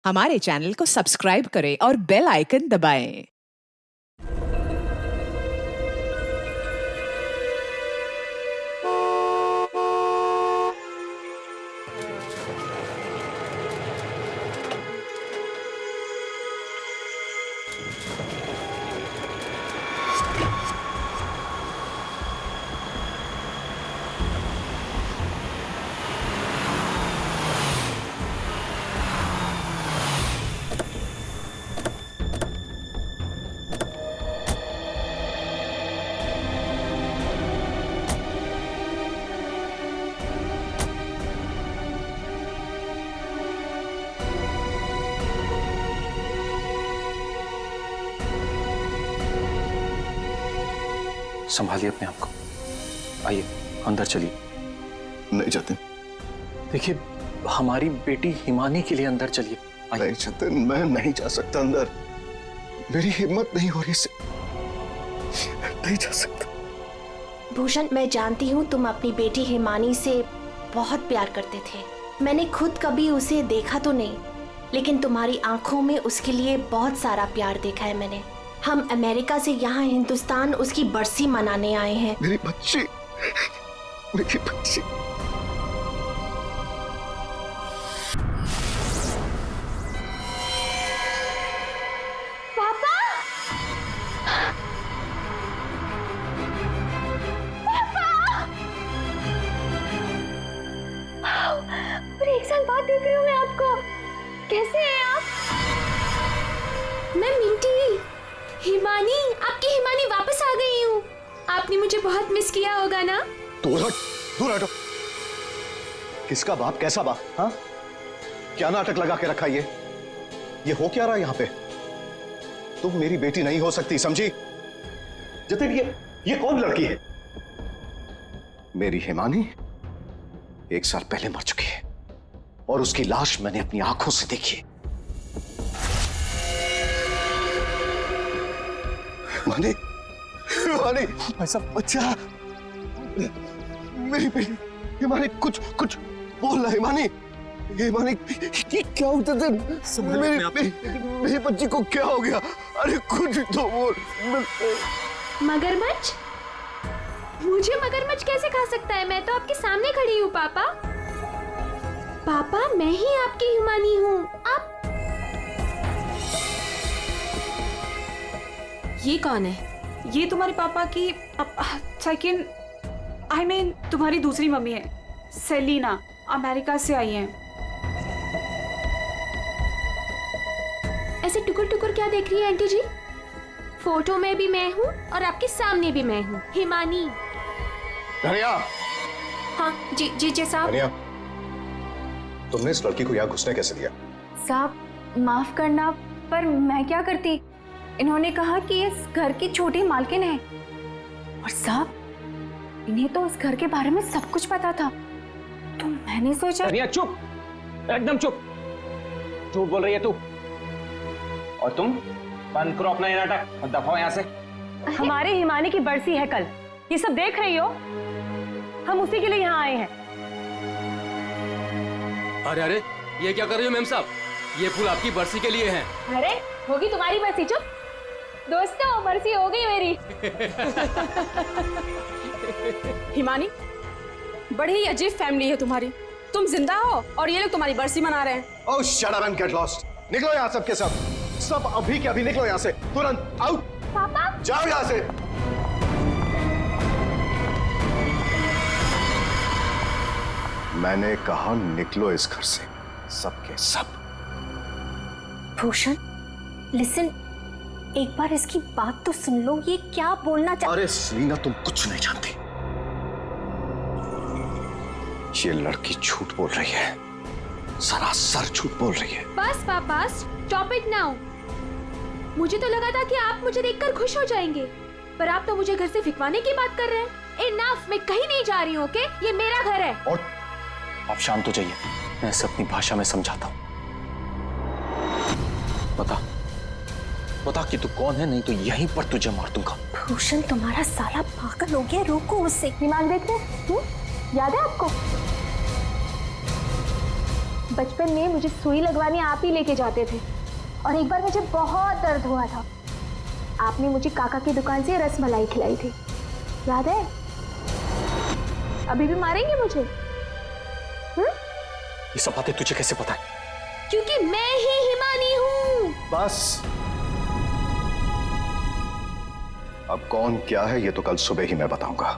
हमारे चैनल को सब्सक्राइब करें और बेल आइकन दबाएं। संभालिए अपने आप को। आइए अंदर चलिए। नहीं जतिन, देखिए हमारी बेटी हिमानी के लिए अंदर चलिए। नहीं जतिन, मैं नहीं जा सकता अंदर। मेरी हिम्मत नहीं हो रही से नहीं जा सकता। भूषण, मैं जानती हूँ तुम अपनी बेटी हिमानी से बहुत प्यार करते थे। मैंने खुद कभी उसे देखा तो नहीं, लेकिन तुम्हारी आंखों में उसके लिए बहुत सारा प्यार देखा है मैंने। हम अमेरिका से यहाँ हिंदुस्तान उसकी बरसी मनाने आए हैं। मेरी बच्ची, मेरी बच्ची। पापा! पापा! और 1 साल बाद देख रही हूँ मैं आपको। कैसे हैं आप? मैं मिंटी, हिमानी, आपकी हिमानी वापस आ गई हूँ। आपने मुझे बहुत मिस किया होगा ना? दूर हट, दूर हटो। किसका बाप, कैसा बाप? हाँ, क्या नाटक लगा के रखा ये हो क्या रहा है यहाँ पे? तुम मेरी बेटी नहीं हो सकती, समझी? जतिन, ये कौन लड़की है? मेरी हिमानी 1 साल पहले मर चुकी है और उसकी लाश मैंने अपनी आंखों से देखी है। हिमानी, हिमानी, ऐसा बच्चा, मेरी बेटी हिमानी, कुछ बोल रहा। हिमानी, हिमानी, ये क्या होता था? मेरी बच्ची को क्या हो गया? अरे कुछ तो बोल। मगरमच्छ? मुझे मगरमच्छ कैसे खा सकता है? मैं तो आपके सामने खड़ी हूँ पापा। पापा, मैं ही आपकी हिमानी हूँ। आप ये कौन है? ये तुम्हारे पापा की सेकंड, आई मीन तुम्हारी दूसरी मम्मी है, सेलिना, अमेरिका से आई हैं। ऐसे टुकुर टुकुर क्या देख रही है आंटी जी? फोटो में भी मैं हूँ और आपके सामने भी मैं हूँ, हिमानी। धनिया, हाँ जी साहब। धनिया, तुमने इस लड़की को यहाँ घुसने कैसे दिया? साहब माफ करना, पर मैं क्या करती? इन्होंने कहा कि इस घर की छोटी मालकिन है, और साहब इन्हें तो इस घर के बारे में सब कुछ पता था, तो मैंने सोचा। धनिया चुप, एकदम चुप। झूठ बोल रही है तू। और तुम बंद करो अपना ये नाटक और दफाओ यहाँ से। हमारी हिमानी की बरसी है कल, ये सब देख रही हो? हम उसी के लिए यहाँ आए हैं। अरे ये क्या कर रही हो मेम साहब? ये फूल आपकी बरसी के लिए हैं। अरे होगी तुम्हारी बरसी? चुप दोस्तों, बरसी हो गई मेरी। हिमानी, बड़ी ही अजीब फैमिली है तुम्हारी। तुम जिंदा हो और ये लोग तुम्हारी बरसी मना रहे हैं। Oh, shut up and get lost. निकलो यहाँ सब के सब अभी के अभी निकलो यहाँ से, तुरंत आउट। पापा! जाओ यहाँ से। मैंने कहा निकलो इस घर से, सब के सब। भूषण लिसन, एक बार इसकी बात तो सुन लो। ये क्या बोलना अरे सेलिना, तुम कुछ नहीं जानती। ये लड़की झूठ बोल रही है, सरासर झूठ बोल रही है। बस पापा, स्टॉप इट नाउ। मुझे तो लगा था कि आप मुझे देखकर खुश हो जाएंगे, पर आप तो मुझे घर से फिकवाने की बात कर रहे हैं। इनफ, मैं कहीं नहीं जा रही हूँ, ओके? ये मेरा घर है। और आप शांत हो जाइए, मैं इसे अपनी भाषा में समझाता हूँ। बता कि तू कौन है, नहीं तो यहीं पर तुझे मार दूंगा। भूषण तुम्हारा साला पागल हो गया, रोको उसे। दिमाग देख रहे? याद है आपको? बचपन में मुझे सुई लगवाने आप ही लेके जाते थे और एक बार मुझे बहुत दर्द हुआ था। आपने मुझे काका की दुकान से रसमलाई खिलाई थी, याद है? अभी भी मारेंगे मुझे? ये सब बातें तुझे कैसे पता है? क्योंकि मैं ही हिमानी हूँ। बस अब कौन क्या है ये तो कल सुबह ही मैं बताऊंगा।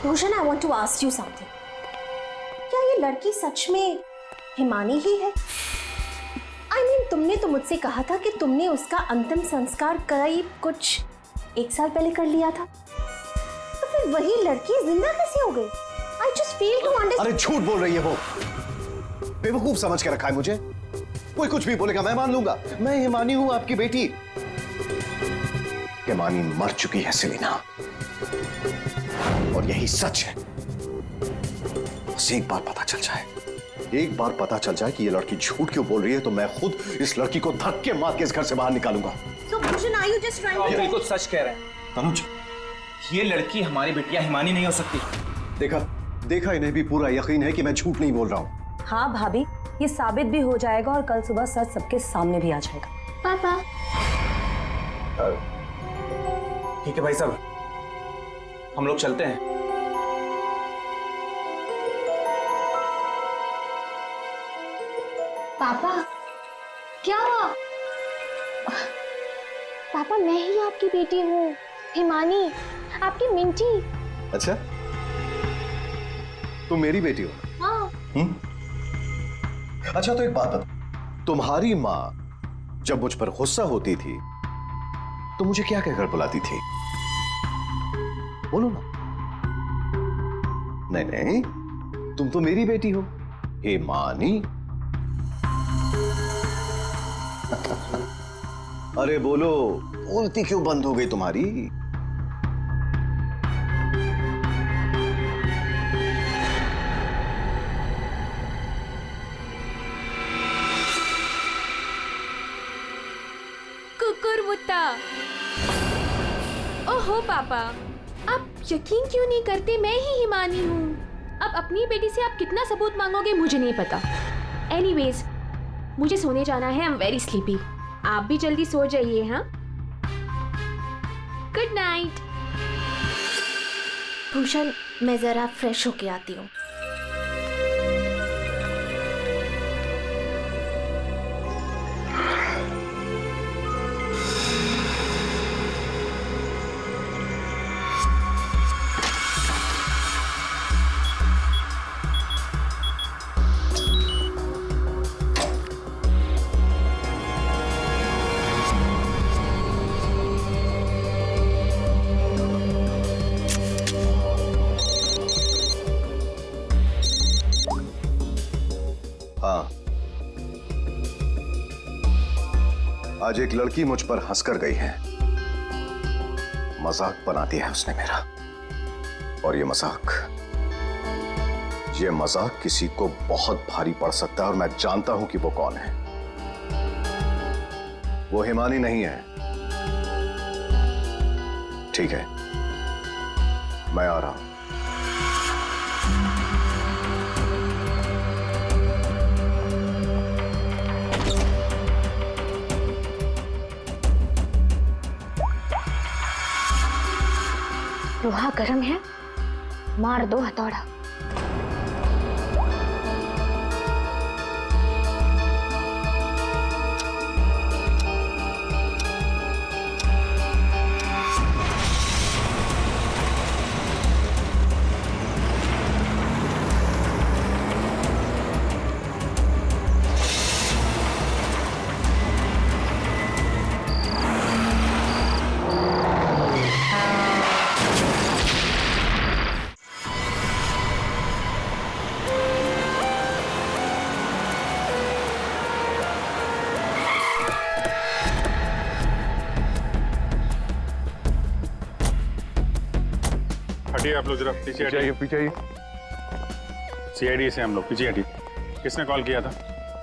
Bhushan, I want to ask you something. क्या ये लड़की सच में हिमानी ही है? I mean, तुमने तो मुझसे कहा था कि तुमने उसका अंतिम संस्कार करीब कुछ 1 साल पहले कर लिया था, तो फिर वही लड़की जिंदा कैसे हो गई? I just fail to understand. अरे झूठ बोल रही है वो, बेवकूफ समझ के रखा है मुझे। कोई कुछ भी बोलेगा मैं मान लूंगा। मैं हिमानी हूं, आपकी बेटी। हिमानी मर चुकी है सेलिना, और यही सच है। बस एक बार पता चल जाए, एक बार पता चल जाए कि ये लड़की झूठ क्यों बोल रही है, तो मैं खुद इस लड़की को धक्के मार के इस घर से बाहर निकालूंगा। So, Bhushan, are you just trying to? ये बिल्कुल सच कह रहे हैं तनुज। ये लड़की हमारी बिटिया हिमानी नहीं हो सकती। देखा इन्हें भी पूरा यकीन है कि मैं झूठ नहीं बोल रहा हूं। हाँ भाभी, ये साबित भी हो जाएगा और कल सुबह सच सबके सामने भी आ जाएगा। पापा, ठीक है भाई साहब, हम लोग चलते हैं। पापा, क्या? पापा, मैं ही आपकी बेटी हूँ, हिमानी, आपकी मिंटी। अच्छा, तुम मेरी बेटी हो? हाँ। अच्छा, तो एक बात बता, तुम्हारी माँ जब मुझ पर गुस्सा होती थी तो मुझे क्या कहकर बुलाती थी? बोलो ना। नहीं, तुम तो मेरी बेटी हो, हिमानी। अरे बोलो, बोलती क्यों बंद हो गई तुम्हारी? कुकुरमुत्ता। ओहो पापा, आप यकीन क्यों नहीं करते मैं ही हिमानी हूँ? अब अपनी बेटी से आप कितना सबूत मांगोगे मुझे नहीं पता। एनीवेज, मुझे सोने जाना है। I am very sleepy. आप भी जल्दी सो जाइए। हाँ, गुड नाइट। भूषण, मैं जरा फ्रेश होके आती हूँ। हाँ, आज एक लड़की मुझ पर हंसकर गई है। मजाक बना दिया है उसने मेरा, और ये मजाक किसी को बहुत भारी पड़ सकता है, और मैं जानता हूं कि वो कौन है। वो हिमानी नहीं है। ठीक है, मैं आ रहा हूं। लोहा गर्म है, मार दो हथौड़ा। हटिए आप लोग, जरा पीछे हटिए। पीछे सीआईडी से हम लोग पीछे हटिए। किसने कॉल किया था?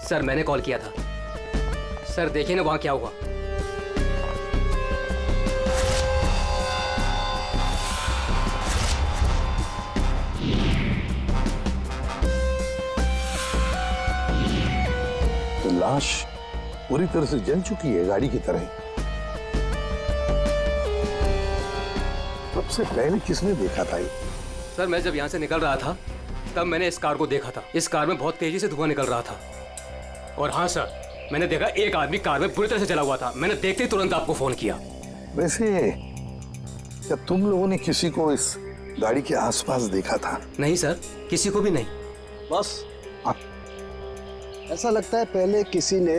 सर मैंने कॉल किया था। सर देखिए ना वहां क्या हुआ। लाश पूरी तरह से जल चुकी है, गाड़ी की तरह। सबसे पहले किसने देखा था ये? सर मैं जब यहाँ से निकल रहा था तब मैंने इस कार को देखा था। इस कार में बहुत तेजी से धुआं निकल रहा था। और हाँ सर, मैंने देखा एक आदमी कार में बुरी तरह से जला हुआ था। मैंने देखते ही तुरंत आपको फोन किया। वैसे क्या तुम लोगों ने किसी को इस गाड़ी के आसपास देखा था? नहीं सर, किसी को भी नहीं। बस ऐसा लगता है पहले किसी ने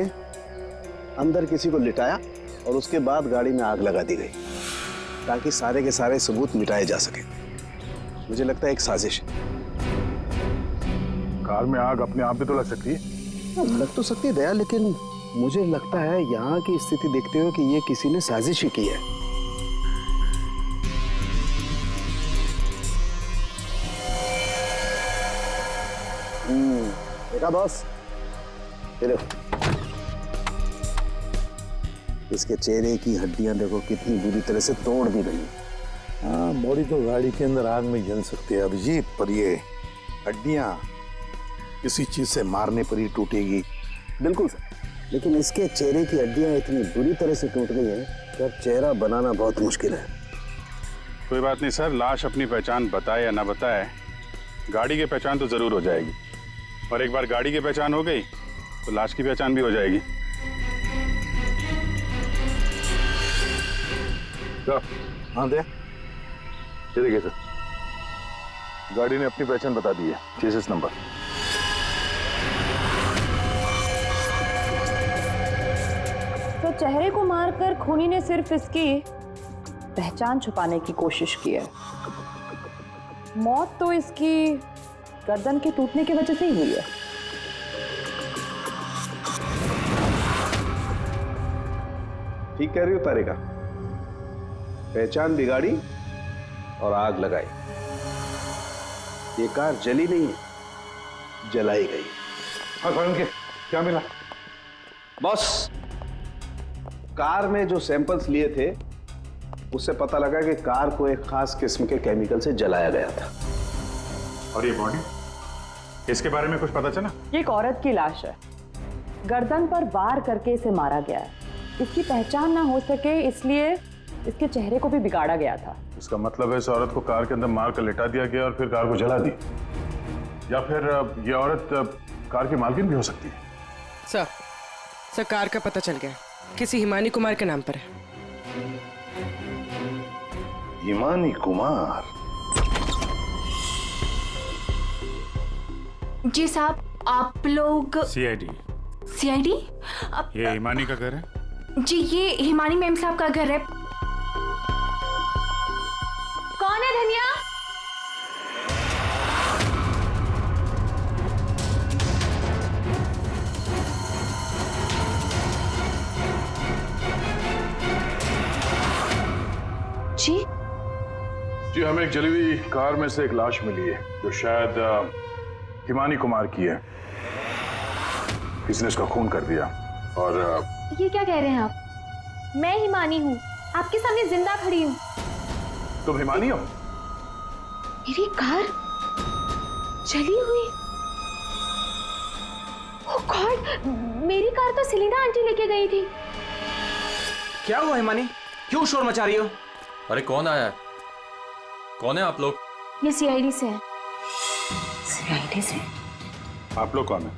अंदर किसी को लिटाया और उसके बाद गाड़ी में आग लगा दी गई ताकि सारे के सारे सबूत मिटाए जा सके। मुझे लगता है एक साजिश है। कार में आग अपने आप भी तो लग सकती है। लग तो सकती है दया, लेकिन मुझे लगता है यहाँ की स्थिति देखते हुए कि ये किसी ने साजिश ही की है। देखा बॉस, ये देखो इसके चेहरे की हड्डियां देखो कितनी बुरी तरह से तोड़ दी गई। हाँ, बॉडी तो गाड़ी के अंदर आग में जल सकती है अभिजीत, पर ये हड्डियां किसी चीज से मारने पर ही टूटेगी। बिल्कुल सर, लेकिन इसके चेहरे की हड्डियां इतनी बुरी तरह से टूट गई हैं कि अब चेहरा बनाना बहुत मुश्किल है। कोई बात नहीं सर, लाश अपनी पहचान बताए या ना बताए, गाड़ी की पहचान तो जरूर हो जाएगी। और एक बार गाड़ी की पहचान हो गई तो लाश की पहचान भी हो जाएगी। हाँ दे, ये देखिए सर, गाड़ी ने अपनी पहचान बता दी है, चेसिस नंबर। तो चेहरे को मारकर खूनी ने सिर्फ इसकी पहचान छुपाने की कोशिश की है। मौत तो इसकी गर्दन के टूटने की वजह से ही हुई है। ठीक कह रही हो तारिका, पहचान बिगाड़ी और आग लगाई। ये कार जली नहीं है, जलाई गई। क्या मिला? बॉस, कार में जो सैंपल्स लिए थे उससे पता लगा कि कार को एक खास किस्म के केमिकल से जलाया गया था। और ये बॉडी, इसके बारे में कुछ पता चला? ये एक औरत की लाश है, गर्दन पर वार करके इसे मारा गया है। इसकी पहचान ना हो सके इसलिए इसके चेहरे को भी बिगाड़ा गया था। इसका मतलब है इस औरत को कार के अंदर मार कर लिटा दिया गया और फिर कार को जला दी, या फिर ये औरत कार की मालकिन भी हो सकती है। सर कार का पता चल गया, किसी हिमानी कुमार के नाम पर है। हिमानी कुमार? जी साहब, आप लोग सीआईडी। सीआईडी? ये हिमानी का घर है? जी, ये हिमानी मैम साहब का घर है। कौन है धनिया? जी हमें एक जली हुई कार में से एक लाश मिली है जो शायद हिमानी कुमार की है। किसी ने इसका खून कर दिया। और ये क्या कह रहे हैं आप? मैं हिमानी हूँ, आपके सामने जिंदा खड़ी हूँ। तुम हिमानी हो? मेरी कार जली हुई? ओह गॉड, मेरी कार तो सेलिना आंटी लेके गई थी। क्या हुआ हिमानी, क्यों शोर मचा रही हो? अरे कौन आया है? कौन है आप लोग? ये सीआईडी से है। सीआईडी से? आप लोग कौन है?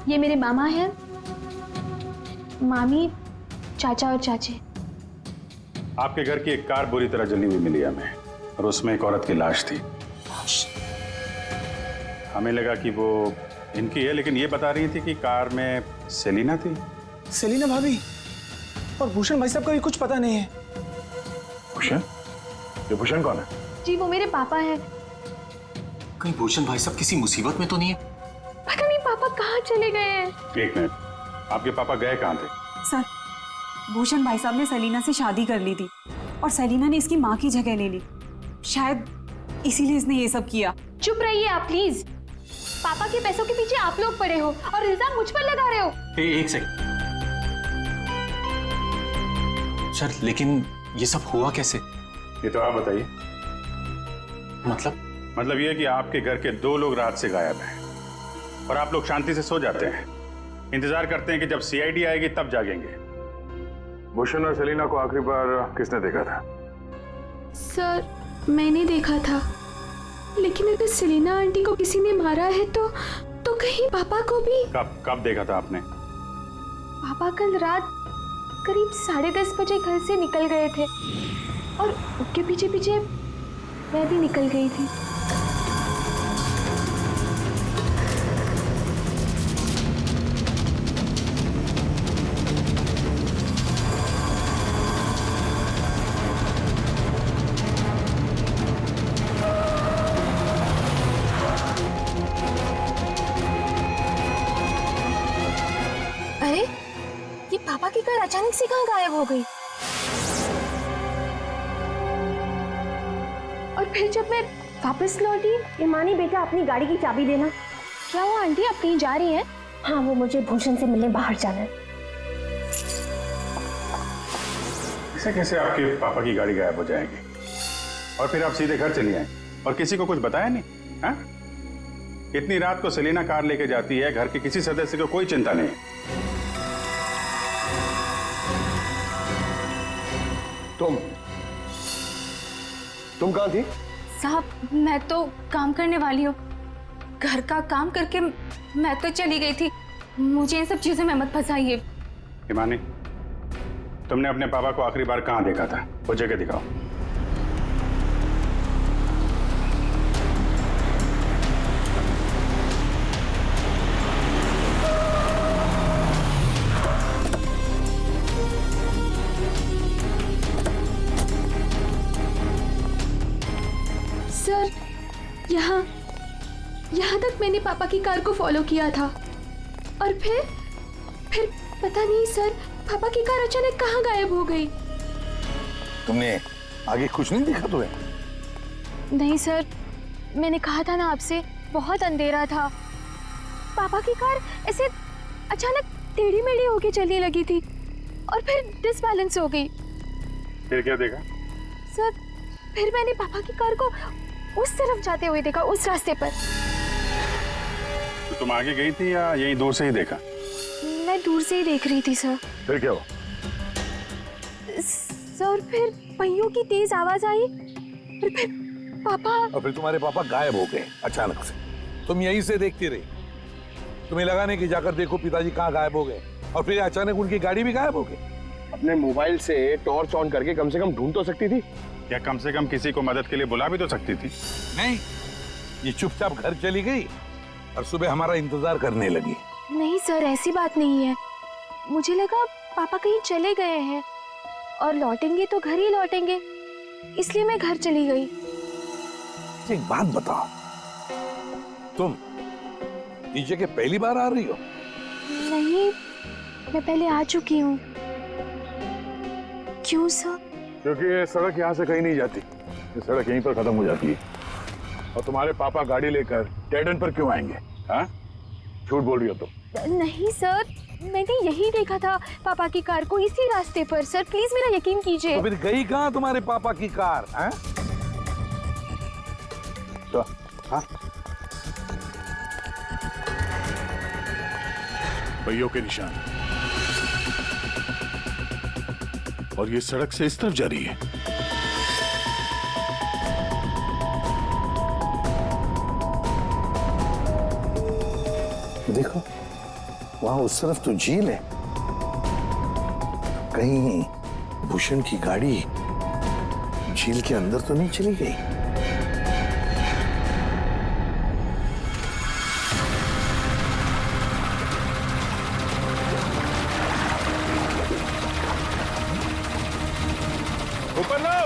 ये मेरे मामा हैं, मामी, चाचा और चाची। आपके घर की एक कार बुरी तरह जली हुई मिली हमें और उसमें एक औरत की लाश थी। हमें लगा कि वो इनकी है, लेकिन ये बता रही थी कि कार में सेलिना थी। सेलिना भाभी और भूषण भाई साहब का भी कुछ पता नहीं है। भूषण? ये भूषण कौन है? जी वो मेरे पापा हैं। कहीं भूषण भाई साहब किसी मुसीबत में तो नहीं है? पता नहीं पापा कहाँ चले गए हैं। एक मिनट, आपके पापा गए कहाँ थे? सर, भूषण भाई साहब ने सेलिना से शादी कर ली थी और सेलिना ने इसकी माँ की जगह ले ली। शायद इसीलिए इसने ये सब किया। चुप रहिए आप प्लीज। पापा के पैसों के पीछे आप लोग पड़े हो और इल्जाम मुझ पर लगा रहे हो। एक सेकंड सर, लेकिन ये सब हुआ कैसे? ये तो आप बताइए। मतलब ये है कि आपके घर के 2 लोग रात से गायब हैं और आप लोग शांति से सो जाते हैं, इंतजार करते हैं कि जब सीआईडी आएगी तब जागेंगे। भूषण और सेलिना को आखिरी बार किसने देखा था? सर मैंने देखा था, लेकिन अगर सेलिना आंटी को किसी ने मारा है तो कहीं पापा को भी। कब देखा था आपने? पापा कल रात करीब 10:30 बजे घर से निकल गए थे और उनके पीछे पीछे मैं भी निकल गई थी। अरे ये पापा की कार अचानक से कहाँ गायब हो गई? और फिर जब मैं वापस लौटी, ईमानी बेटा अपनी गाड़ी की चाबी देना। क्या हुआ आंटी, आप कहीं जा रही हैं? हाँ, वो मुझे भूषण से मिलने बाहर जाना है। ऐसे कैसे आपके पापा की गाड़ी गायब हो जाएगी और फिर आप सीधे घर चली आए और किसी को कुछ बताया नहीं? हाँ? इतनी रात को सेलिना कार लेके जाती है, घर के किसी सदस्य को कोई चिंता नहीं है। तुम कहाँ थी? साहब मैं तो काम करने वाली हूँ, घर का काम करके मैं तो चली गई थी। मुझे इन सब चीजों में मत फंसाइए। हिमानी, तुमने अपने पापा को आखिरी बार कहाँ देखा था? वो जगह दिखाओ। सर यहाँ तक मैंने पापा की कार को फॉलो किया था और फिर पता नहीं सर, पापा की कार अचानक कहाँ गायब हो गई। तुमने आगे कुछ नहीं देखा तुम्हें? नहीं सर, मैंने कहा था ना आपसे, बहुत अंधेरा था। पापा की कार ऐसे अचानक टेढ़ी मेढ़ी होके चलने लगी थी और फिर डिसबैलेंस हो गई। फिर क्या देखा? सर फिर मैंने पापा की कार को उस तरफ जाते हुए देखा, उस रास्ते पर। तो तुम आगे गई थी या यहीं दूर से ही देखा? मैं दूर से ही देख रही थी सर। फिर क्या हुआ? सर फिर पहियों की तेज आवाज आई और फिर पापा। और फिर तुम्हारे पापा गायब हो गए अचानक से। तुम यहीं से देखती रही, तुम्हें लगा नहीं कि जाकर देखो पिताजी कहाँ गायब हो गए, और फिर अचानक उनकी गाड़ी भी गायब हो गई। अपने मोबाइल से टॉर्च ऑन करके कम से कम ढूंढ तो सकती थी। या कम से कम किसी को मदद के लिए बुला भी तो सकती थी। नहीं, ये चुपचाप घर चली गई और सुबह हमारा इंतजार करने लगी। नहीं सर, ऐसी बात नहीं है। मुझे लगा पापा कहीं चले गए हैं और लौटेंगे तो घर ही लौटेंगे, इसलिए मैं घर चली गई। एक बात बताओ, तुम इस जगह पहली बार आ रही हो? नहीं, मैं पहले आ चुकी हूँ। क्यों सर? क्योंकि ये सड़क यहाँ से कहीं नहीं जाती, ये सड़क यहीं पर खत्म हो जाती है। और तुम्हारे पापा गाड़ी लेकर डेड एंड पर क्यों आएंगे? हाँ, झूठ बोल रही हो तुम। नहीं सर, मैंने यही देखा था पापा की कार को, इसी रास्ते पर। सर प्लीज मेरा यकीन कीजिए। तो फिर गई कहाँ तुम्हारे पापा की कार? हाँ? तो, हाँ? पहियों के निशान, और ये सड़क से इस तरफ जा रही है। देखो, वहां उस तरफ तो झील है। कहीं भूषण की गाड़ी झील के अंदर तो नहीं चली गई? ऊपर लो।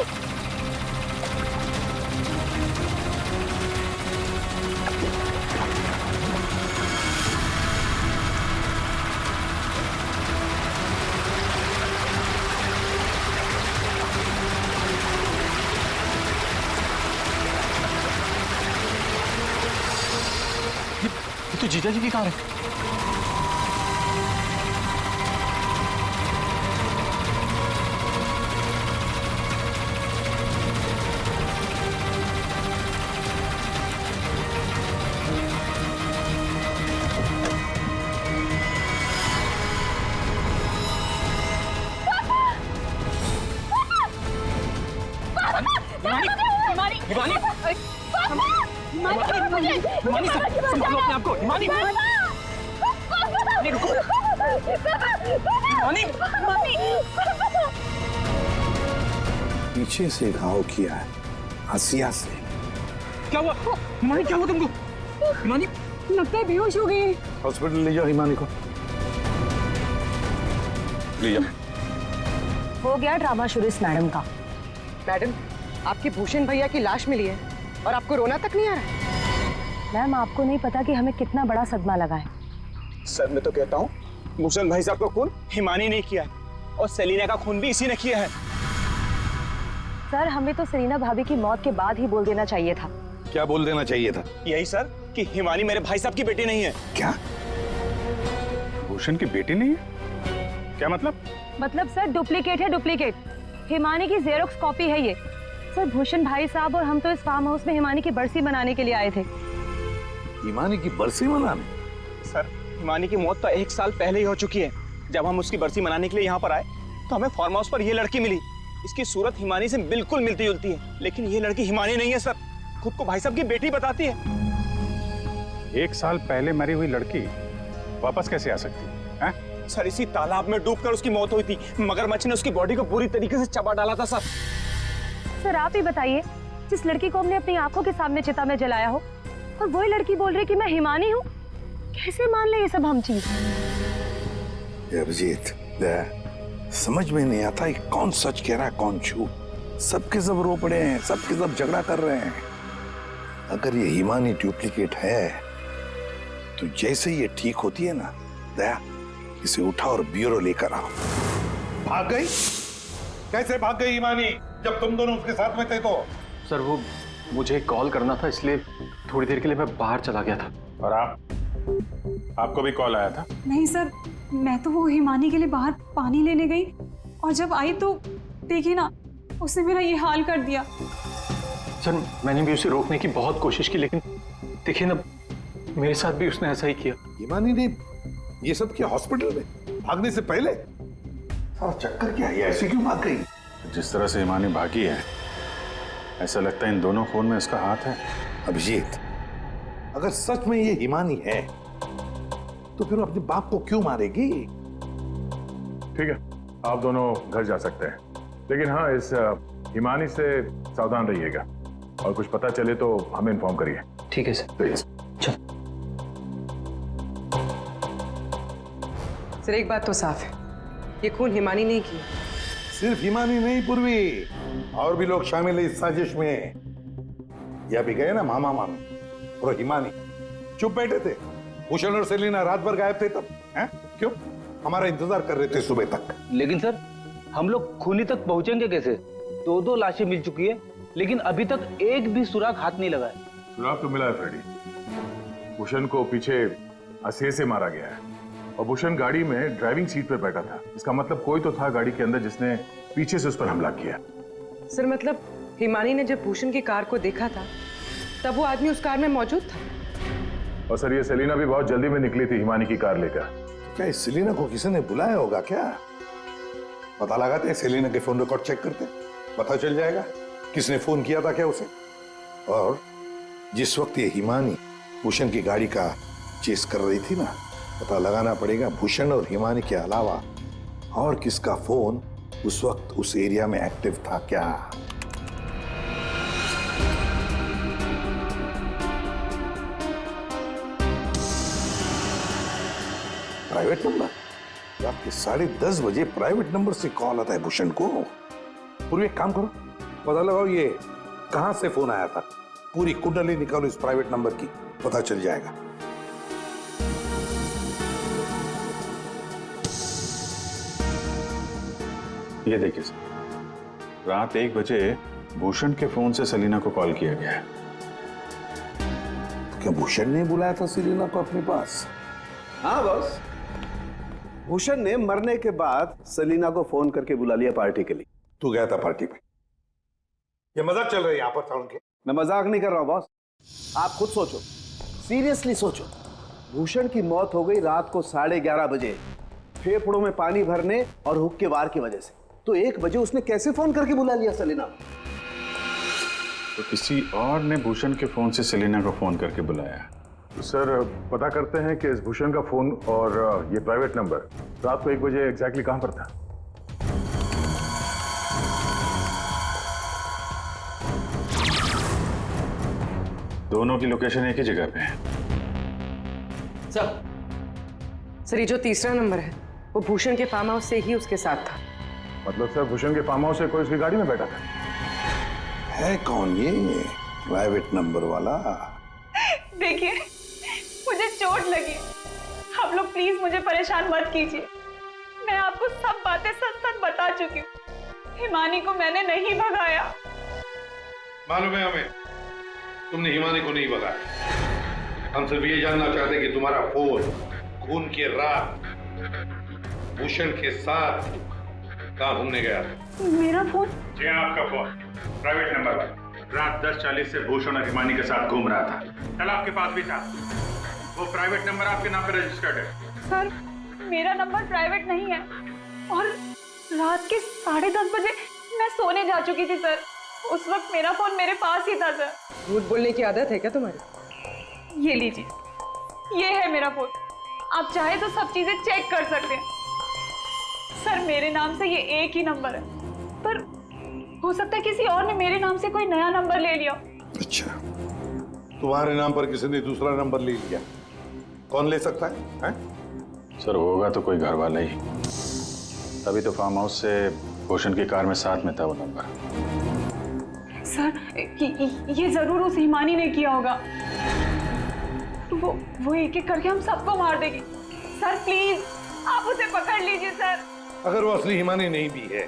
ये तो जीजा जी की कार है। हिमानी संभालो अपने आप को। हिमानी रुको। हिमानी पीछे से घाव किया है, हसिया से। क्या हुआ हिमानी? क्या हुआ तुमको? हिमानी लगता है बेहोश हो गई। हॉस्पिटल ले जाओ हिमानी को, ले जाओ। हो गया ड्रामा शुरू इस मैडम का। मैडम, आपकी भूषण भैया की लाश मिली है और आपको रोना तक नहीं आ रहा है। मैम, आपको नहीं पता कि हमें कितना बड़ा सदमा लगा है। सर मैं तो कहता हूँ भूषण भाई साहब का खून हिमानी ने किया है और सेलिना का खून भी इसी ने किया है। सर, हमें तो सेलिना भाभी की मौत के बाद ही बोल देना चाहिए था। क्या बोल देना चाहिए था? यही सर कि हिमानी मेरे भाई साहब की बेटी नहीं है। क्या? भूषण की बेटी नहीं है? क्या मतलब? मतलब सर, डुप्लीकेट है, डुप्लीकेट। हिमानी की जेरोक्स कॉपी है ये। सर, भूषण भाई साहब और हम तो इस फार्म हाउस में हिमानी की बरसी मनाने के लिए आए थे। हिमानी की बरसी मनाने? सर, हिमानी की मौत तो 1 साल पहले ही हो चुकी है। जब हम उसकी बरसी मनाने के लिए यहाँ पर आए तो हमें फार्म हाउस पर ये लड़की मिली। इसकी सूरत हिमानी से बिल्कुल मिलती जुलती है, लेकिन ये लड़की हिमानी नहीं है सर। खुद को भाई साहब की बेटी बताती है। 1 साल पहले मरी हुई लड़की वापस कैसे आ सकती है? सर, इसी तालाब में डूबकर उसकी मौत हुई थी। मगरमच्छ ने उसकी बॉडी को पूरी तरीके से चबा डाला था सर। सर, आप ही बताइए, जिस लड़की को हमने अपनी आंखों के सामने चिता में जलाया हो, और वही लड़की बोल रही कि मैं हिमानी हूँ। कैसे मान ले ये सब हम चीज? अभिजीत, समझ में नहीं आता कि कौन सच कह रहा है कौन झूठ। सबके सब रो पड़े हैं, सबके सब झगड़ा कर रहे हैं। अगर ये हिमानी डुप्लीकेट है तो जैसे ये ठीक होती है ना, दया इसे उठा और ब्यूरो लेकर आओ। भाग गई? कैसे भाग गई हिमानी जब तुम दोनों उसके साथ में थे? तो सर, वो मुझे कॉल करना था, इसलिए थोड़ी देर के लिए मैं बाहर चला गया था। और आपको भी कॉल आया था? नहीं सर, मैं तो वो हिमानी के लिए बाहर पानी लेने गई और जब आई तो देखिए ना, उसने मेरा ये हाल कर दिया। सर, मैंने भी उसे रोकने की बहुत कोशिश की, लेकिन देखिए ना, मेरे साथ भी उसने ऐसा ही किया। हिमानी ने ये सब किया हॉस्पिटल में भागने से पहले? सारा चक्कर क्या है? ऐसे क्यों भाग गई? जिस तरह से हिमानी भागी है, ऐसा लगता है इन दोनों खून में इसका हाथ है। अभिजीत, अगर सच में ये हिमानी है तो फिर अपने बाप को क्यों मारेगी? ठीक है, आप दोनों घर जा सकते हैं, लेकिन हाँ, इस हिमानी से सावधान रहिएगा और कुछ पता चले तो हमें इन्फॉर्म करिए। ठीक है सर। प्लीज। सर, एक बात तो साफ है, ये खून हिमानी ने की। सिर्फ हिमानी नहीं पूर्वी, और भी लोग शामिल है इस साजिश में। यह भी गए ना मामा मामी और हिमानी चुप बैठे थे। भूषण और सेलिना रात भर गायब थे तब, हैं? क्यों? हमारा इंतजार कर रहे थे सुबह तक। लेकिन सर, हम लोग खूनी तक पहुंचेंगे कैसे? 2 लाशें मिल चुकी है, लेकिन अभी तक एक भी सुराग हाथ नहीं लगा है। सुराग तो मिला है फ्रेडी। भूषण को पीछे हंसिये से मारा गया है और भूषण गाड़ी में ड्राइविंग सीट पर बैठा था। इसका मतलब कोई तो था गाड़ी के अंदर जिसने पीछे से उस पर हमला किया। सर, मतलब हिमानी ने जब भूषण की कार को देखा था तब वो आदमी उस कार में मौजूद था। और सर, ये सेलिना भी बहुत जल्दी में निकली थी हिमानी की कार लेकर। क्या इस सेलिना को किसी ने बुलाया होगा क्या? पता लगाते हैं, सेलिना के फोन रिकॉर्ड चेक करते, पता चल जाएगा किसने फोन किया था क्या उसे। और जिस वक्त ये हिमानी भूषण की गाड़ी का चेस कर रही थी ना, पता लगाना पड़ेगा भूषण और हिमानी के अलावा और किसका फोन उस वक्त उस एरिया में एक्टिव था क्या। Private number? रात के 10:30 बजे प्राइवेट नंबर से कॉल आता है भूषण को। पूरी एक काम करो, पता लगाओ ये कहां से फोन आया था। पूरी कुंडली निकालो इस प्राइवेट नंबर की, पता चल जाएगा। ये देखिए सर, रात 1 बजे भूषण के फोन से सेलिना को कॉल किया गया है। क्या भूषण ने बुलाया था सेलिना को अपने पास? हाँ बॉस, भूषण ने मरने के बाद सेलिना को फोन करके बुला लिया पार्टी के लिए। तू गया था पार्टी में? ये मजाक चल रहा है यहाँ पर था उनके? मैं मजाक नहीं कर रहा हूं बॉस, आप खुद सोचो, सीरियसली सोचो। भूषण की मौत हो गई रात को 11:30 बजे, फेफड़ों में पानी भरने और हुक्के वार की वजह से। तो 1 बजे उसने कैसे फोन करके बुला लिया सेलिना? तो किसी और ने भूषण के फोन से सेलिना को फोन करके बुलाया। तो सर पता करते हैं कि इस भूषण का फोन और ये प्राइवेट नंबर रात को 1 बजे एग्जैक्टली कहां पर था। दोनों की लोकेशन एक ही जगह पे है। सर ये जो तीसरा नंबर है वो भूषण के फार्म हाउस से ही उसके साथ था। मतलब सर भूषण के फार्म हाउस से कोई उसकी गाड़ी में बैठा था। है कौन ये प्राइवेट नंबर वाला? देखिए मुझे चोट लगी, आप लोग प्लीज मुझे परेशान मत कीजिए। मैं आपको सब बातें सच सच बता चुकी हूँ। हिमानी को मैंने नहीं भगाया। मालूम है हमें तुमने हिमानी को नहीं भगाया। हम सिर्फ ये जानना चाहते कि तुम्हारा फोन खून की रात भूषण के साथ कहाँ घूमने गया था। मेरा फोन? जी आपका फोन प्राइवेट नंबर पर रात 10:40 से भूषण और हिमानी के साथ घूम रहा था। कल आपके पास भी था। वो प्राइवेट नंबर आपके नाम पे रजिस्टर्ड है। सर मेरा नंबर प्राइवेट नहीं है और रात के 10:30 बजे मैं सोने जा चुकी थी सर। उस वक्त मेरा फोन मेरे पास ही था सर। झूठ बोलने की आदत है क्या तुम्हारी? ये लीजिए, ये है मेरा फोन। आप चाहे तो सब चीजें चेक कर सकते हैं। सर मेरे नाम से ये एक ही नंबर है, पर हो सकता है किसी और ने मेरे नाम से कोई नया नंबर ले लिया। अच्छा, तुम्हारे नाम पर किसी ने दूसरा नंबर ले लिया? कौन ले सकता है? सर होगा तो कोई घर वाला ही। तभी तो फार्म हाउस से भूषण की कार में साथ में था वो नंबर। सर ये जरूर उस हिमानी ने किया होगा। वो एक एक करके हम सबको मार देगी। सर प्लीज आप उसे पकड़ लीजिए सर। अगर वो असली हिमानी नहीं भी है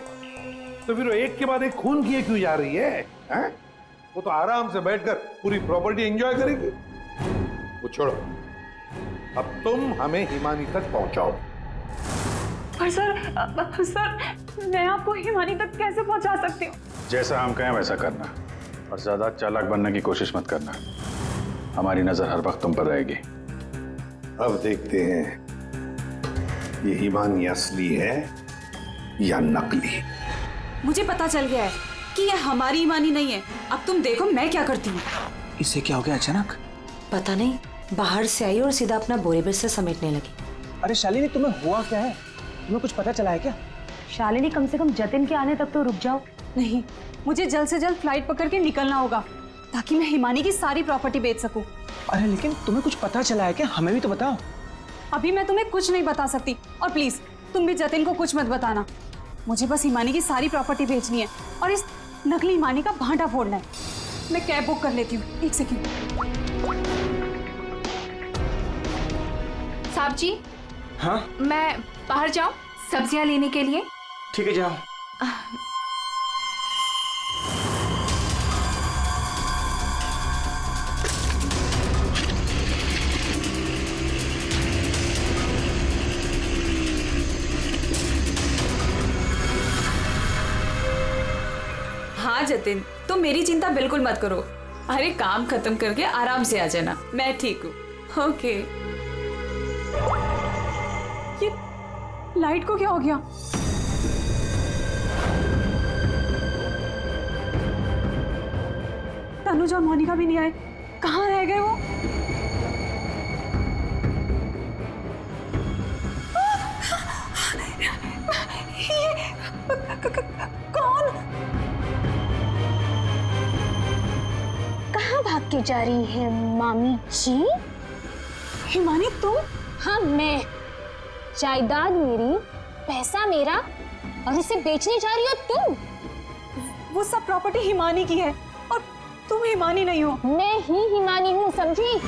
तो फिर वो एक के बाद एक खून किए क्यों जा रही है? वो तो आराम से बैठकर पूरी प्रॉपर्टी एंजॉय करेगी। वो छोड़ो, अब तुम हमें हिमानी तक पहुंचाओ। पर सर मैं आपको हिमानी तक कैसे पहुंचा सकती हूँ? जैसा हम कहें वैसा करना और ज्यादा चालाक बनने की कोशिश मत करना। हमारी नजर हर वक्त तुम पर रहेगी। अब देखते हैं ये हिमानी असली है या नकली। मुझे पता चल गया है कि ये हमारी हिमानी नहीं है। अब तुम देखो मैं क्या करती हूँ। इससे क्या हो गया अचानक? पता नहीं, बाहर से आई और सीधा अपना बोरे बिस्तर समेटने लगी। अरे शालिनी तुम्हें हुआ क्या है? तुम्हें कुछ पता चला है क्या? शालिनी कम से कम जतिन के आने तक तो रुक जाओ। नहीं, मुझे जल्द से जल्द फ्लाइट पकड़ के निकलना होगा ताकि मैं हिमानी की सारी प्रॉपर्टी बेच सकूं। अरे लेकिन तुम्हें कुछ पता चला है क्या? हमें भी तो बताओ। अभी मैं तुम्हें कुछ नहीं बता सकती और प्लीज तुम भी जतिन को कुछ मत बताना। मुझे बस हिमानी की सारी प्रॉपर्टी बेचनी है और इस नकली हिमानी का भांटा फोड़ना है। मैं कैब बुक कर लेती हूँ। 1 सेकंड। साहब जी। हाँ मैं बाहर जाऊं सब्जियां लेने के लिए? ठीक है जाओ। हाँ जतिन, तुम मेरी चिंता बिल्कुल मत करो। अरे काम खत्म करके आराम से आ जाना, मैं ठीक हूँ। ओके। ये लाइट को क्या हो गया? तनुज और मोनिका भी नहीं आए। कहाँ रह गए वो? कौन? कहाँ भाग के जा रही है मामी जी? हिमानी तुम? हाँ मैं। जायदाद मेरी, पैसा मेरा और उसे बेचने जा रही हो तुम? वो सब प्रॉपर्टी हिमानी की है और तुम हिमानी नहीं हो। मैं ही हिमानी हूँ, समझी?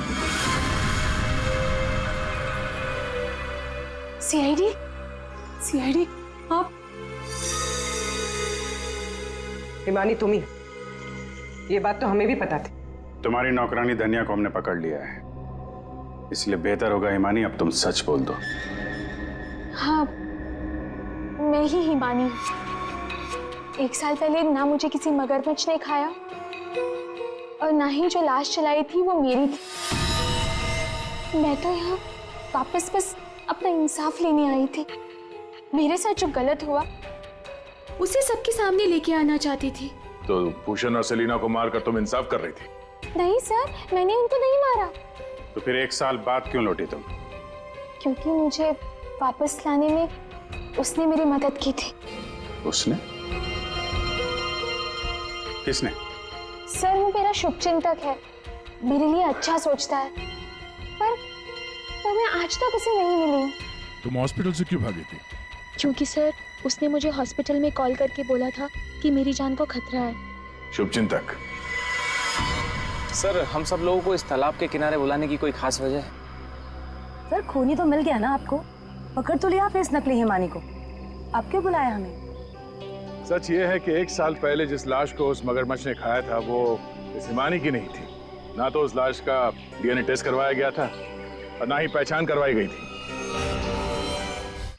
सीआईडी? सीआईडी आप? हिमानी तुम ही। ये बात तो हमें भी पता थी। तुम्हारी नौकरानी धनिया को हमने पकड़ लिया है, इसलिए बेहतर होगा हिमानी अब तुम सच बोल दो। हाँ मैं ही हिमानी हूँ। 1 साल पहले ना मुझे किसी मगरमच्छ ने खाया और ना ही जो लाश चलाई थी वो मेरी थी। मैं तो यहाँ वापस बस अपना इंसाफ लेने आई थी। मेरे साथ जो गलत हुआ उसे सबके सामने लेके आना चाहती थी। तो भूषण और सेलिना को मारकर तुम इंसाफ कर रही थी? नहीं सर, मैंने उनको नहीं मारा। तो फिर 1 साल बाद क्यों लौटी तुम? क्योंकि मुझे वापस लाने में उसने मेरी मदद की थी। उसने? किसने? सर वो मेरा शुभचिंतक है, मेरे लिए अच्छा सोचता है, पर मैं आज तक उसे नहीं मिली हूँ। तुम हॉस्पिटल से क्यों भागी थी? क्योंकि सर उसने मुझे हॉस्पिटल में कॉल करके बोला था कि मेरी जान को खतरा है। शुभचिंतक? सर हम सब लोगों को इस तालाब के किनारे बुलाने की कोई खास वजह है? सर खूनी तो मिल गया ना आपको, पकड़ तो लिया आपने इस नकली हिमानी को, आप क्यों बुलाया हमें? सच ये है कि 1 साल पहले जिस लाश को उस मगरमच्छ ने खाया था वो इस हिमानी की नहीं थी। ना तो उस लाश का डीएनए टेस्ट करवाया गया था और ना ही पहचान करवाई गई थी।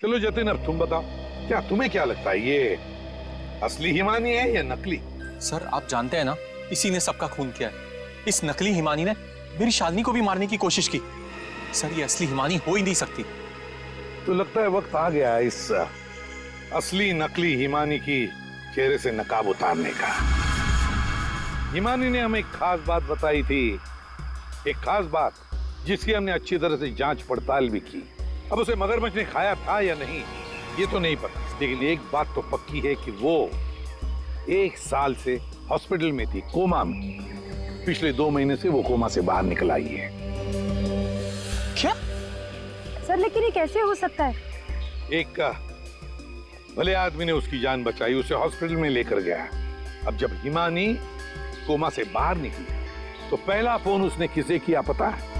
चलो जतिन, अब तुम बताओ, क्या तुम्हें क्या लगता है, ये असली हिमानी है या नकली? सर आप जानते हैं ना, इसी ने सबका खून किया है। इस नकली हिमानी ने मेरी शालिनी को भी मारने की कोशिश की। सर ये असली हिमानी हो ही नहीं सकती। तो लगता है वक्त आ गया इस असली नकली हिमानी की चेहरे से नकाब उतारने का। हिमानी ने हमें एक खास बात बताई थी, एक खास बात जिसकी हमने अच्छी तरह से जांच पड़ताल भी की। अब उसे मगरमच्छ ने खाया था या नहीं ये तो नहीं पता, लेकिन एक बात तो पक्की है कि वो 1 साल से हॉस्पिटल में थी, कोमा में। पिछले 2 महीने से वो कोमा से बाहर निकल आई है। क्या? सर लेकिन ये कैसे हो सकता है? एक भले आदमी ने उसकी जान बचाई, उसे हॉस्पिटल में लेकर गया। अब जब हिमानी कोमा से बाहर निकली तो पहला फोन उसने किसे किया पता है?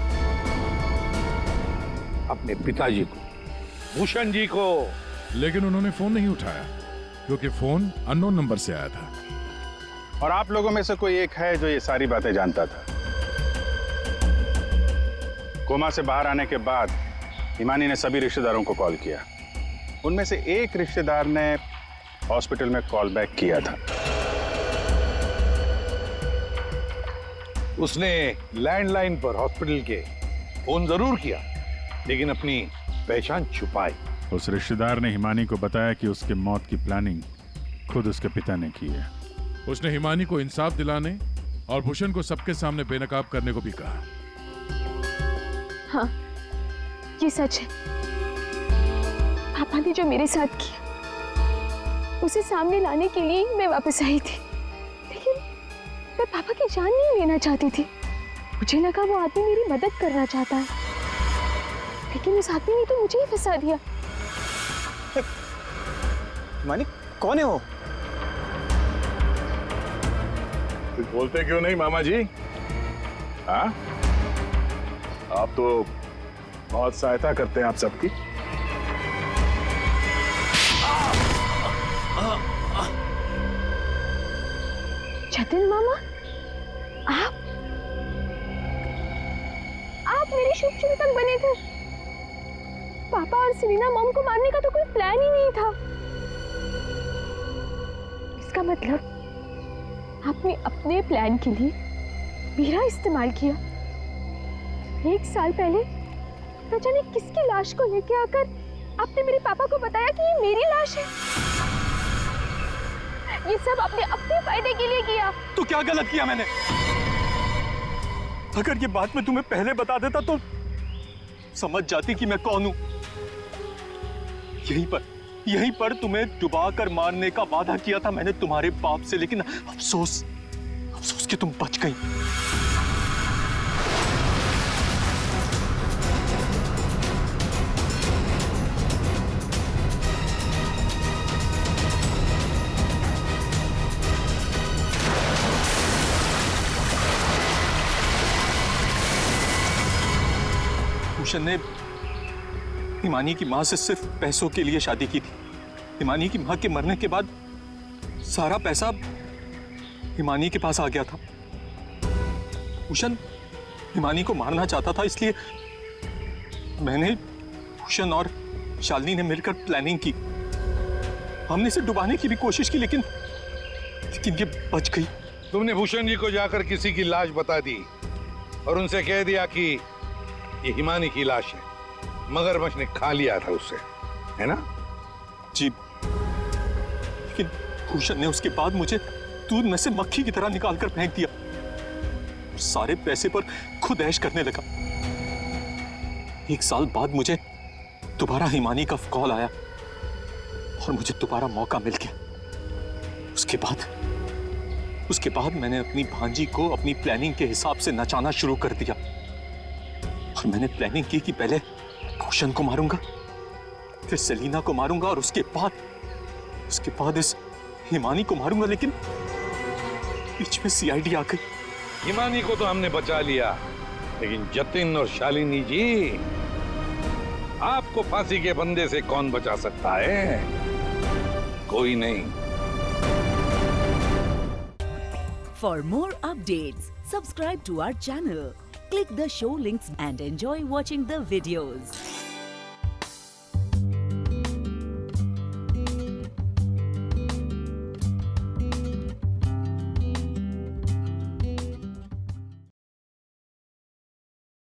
अपने पिताजी को, भूषण जी को। लेकिन उन्होंने फोन नहीं उठाया क्योंकि फोन अननोन नंबर से आया था। और आप लोगों में से कोई एक है जो ये सारी बातें जानता था। कोमा से बाहर आने के बाद हिमानी ने सभी रिश्तेदारों को कॉल किया। उनमें से एक रिश्तेदार ने हॉस्पिटल में कॉल बैक किया था। उसने लैंडलाइन पर हॉस्पिटल के फोन जरूर किया, लेकिन अपनी पहचान छुपाई। उस रिश्तेदार ने हिमानी को बताया कि उसके मौत की प्लानिंग खुद उसके पिता ने की है। उसने हिमानी को इंसाफ दिलाने और भूषण को सबके सामने बेनकाब करने को भी कहा। हाँ ये सच है, पापा ने जो मेरे साथ किया उसे सामने लाने के लिए मैं वापस आई थी, लेकिन मैं पापा की जान नहीं लेना चाहती थी। मुझे लगा वो आदमी मेरी मदद करना चाहता है, लेकिन उस आदमी ने तो मुझे ही फंसा दिया। मानी कौन है वो? कुछ बोलते क्यों नहीं मामा जी? हाँ, आप तो बहुत सहायता करते हैं आप सबकी। जतिन मामा, आप मेरे शुभचिंतक बने थे। पापा और सेलिना मॉम को मारने का तो कोई प्लान ही नहीं था। इसका मतलब आपने अपने प्लान के लिए मेरा इस्तेमाल किया। 1 साल पहले न जाने किसकी लाश को लेके आकर आपने मेरे पापा को बताया कि ये मेरी लाश है। ये सब आपने अपने फायदे के लिए किया। तो क्या गलत किया मैंने? अगर ये बात मैं तुम्हें पहले बता देता तो समझ जाती कि मैं कौन हूं। यहीं पर तुम्हें डुबाकर मारने का वादा किया था मैंने तुम्हारे बाप से, लेकिन अफसोस कि तुम बच गई। भूषण ने हिमानी की मां से सिर्फ पैसों के लिए शादी की थी। हिमानी की मां के मरने के बाद सारा पैसा हिमानी के पास आ गया था। भूषण हिमानी को मारना चाहता था, इसलिए मैंने, भूषण और शालिनी ने मिलकर प्लानिंग की। हमने इसे डुबाने की भी कोशिश की, लेकिन ये बच गई। तुमने भूषण जी को जाकर किसी की लाश बता दी और उनसे कह दिया कि ये हिमानी की लाश है, मगरमच्छ ने खा लिया था उससे, है ना? जी, लेकिन भूषण ने उसके बाद मुझे दूध में से मक्खी की तरह निकाल कर फेंक दिया। सारे पैसे पर खुद ऐश करने लगा। 1 साल बाद मुझे दोबारा हिमानी का कॉल आया और मुझे दोबारा मौका मिल गया। उसके बाद मैंने अपनी भांजी को अपनी प्लानिंग के हिसाब से नचाना शुरू कर दिया। और मैंने प्लानिंग की कि पहले भूषण को मारूंगा, फिर सेलिना को मारूंगा और उसके बाद इस हिमानी को मारूंगा। लेकिन बीच में सीआईडी आ गई। हिमानी को तो हमने बचा लिया, लेकिन जतिन और शालिनी जी, आपको फांसी के बंदे से कौन बचा सकता है? कोई नहीं। For more updates, subscribe to our channel, click the show links and enjoy watching the videos.